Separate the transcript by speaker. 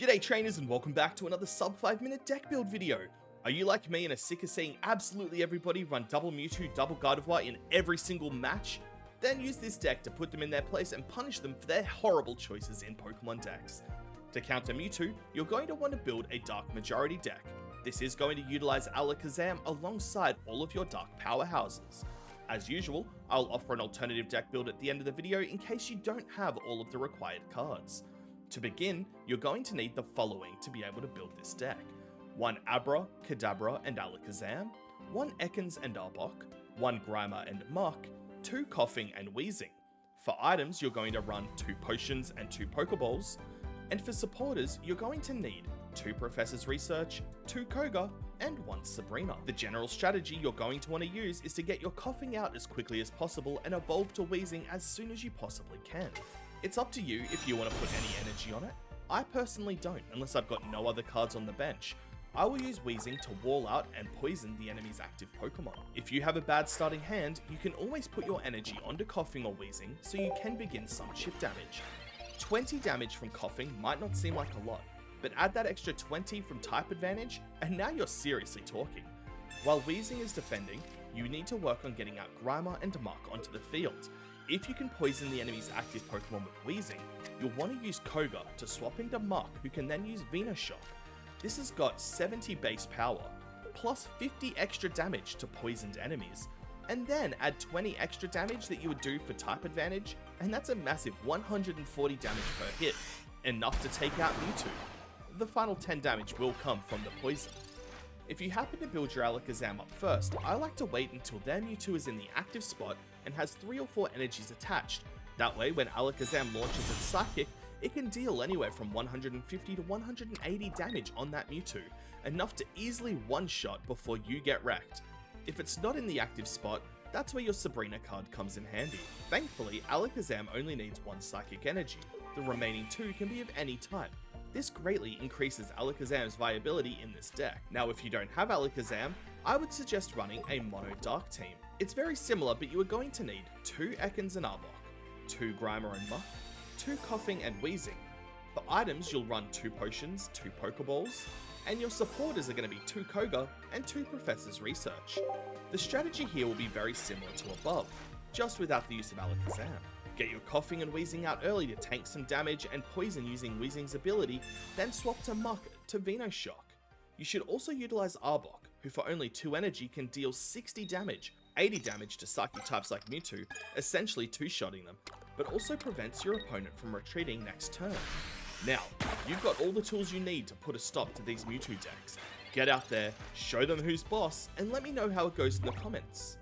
Speaker 1: G'day trainers and welcome back to another sub 5 minute deck build video. Are you like me and are sick of seeing absolutely everybody run double Mewtwo, double Gardevoir in every single match? Then use this deck to put them in their place and punish them for their horrible choices in Pokemon decks. To counter Mewtwo, you're going to want to build a Dark Majority deck. This is going to utilize Alakazam alongside all of your Dark powerhouses. As usual, I'll offer an alternative deck build at the end of the video in case you don't have all of the required cards. To begin, you're going to need the following to be able to build this deck. 1 Abra, Kadabra and Alakazam, 1 Ekans and Arbok, 1 Grimer and Muk, 2 Koffing and Weezing. For items, you're going to run 2 potions and 2 Pokeballs, and for supporters, you're going to need 2 Professor's Research, 2 Koga, and 1 Sabrina. The general strategy you're going to want to use is to get your Koffing out as quickly as possible and evolve to Weezing as soon as you possibly can. It's up to you if you want to put any energy on it. I personally don't, unless I've got no other cards on the bench. I will use Weezing to wall out and poison the enemy's active Pokemon. If you have a bad starting hand, you can always put your energy onto Koffing or Weezing so you can begin some chip damage. 20 damage from Koffing might not seem like a lot, but add that extra 20 from type advantage and now you're seriously talking. While Weezing is defending, you need to work on getting out Grimer and Muk onto the field. If you can poison the enemy's active Pokemon with Weezing, you'll want to use Koga to swap into Muk, who can then use Venoshock. This has got 70 base power, plus 50 extra damage to poisoned enemies, and then add 20 extra damage that you would do for type advantage, and that's a massive 140 damage per hit, enough to take out Mewtwo. The final 10 damage will come from the poison. If you happen to build your Alakazam up first, I like to wait until their Mewtwo is in the active spot and has 3 or 4 energies attached. That way, when Alakazam launches its Psychic, it can deal anywhere from 150 to 180 damage on that Mewtwo, enough to easily one-shot before you get wrecked. If it's not in the active spot, that's where your Sabrina card comes in handy. Thankfully, Alakazam only needs 1 Psychic Energy. The remaining 2 can be of any type. This greatly increases Alakazam's viability in this deck. Now, if you don't have Alakazam, I would suggest running a Mono Dark team. It's very similar, but you are going to need 2 Ekans and Arbok, 2 Grimer and Muk, 2 Koffing and Weezing. For items, you'll run 2 potions, 2 Pokeballs, and your supporters are going to be 2 Koga and 2 Professor's Research. The strategy here will be very similar to above, just without the use of Alakazam. Get your Koffing and Weezing out early to tank some damage and poison using Weezing's ability, then swap to Muk to Venoshock. You should also utilize Arbok, who for only 2 energy can deal 60 damage, 80 damage to Psychic types like Mewtwo, essentially 2-shotting them, but also prevents your opponent from retreating next turn. Now, you've got all the tools you need to put a stop to these Mewtwo decks. Get out there, show them who's boss, and let me know how it goes in the comments.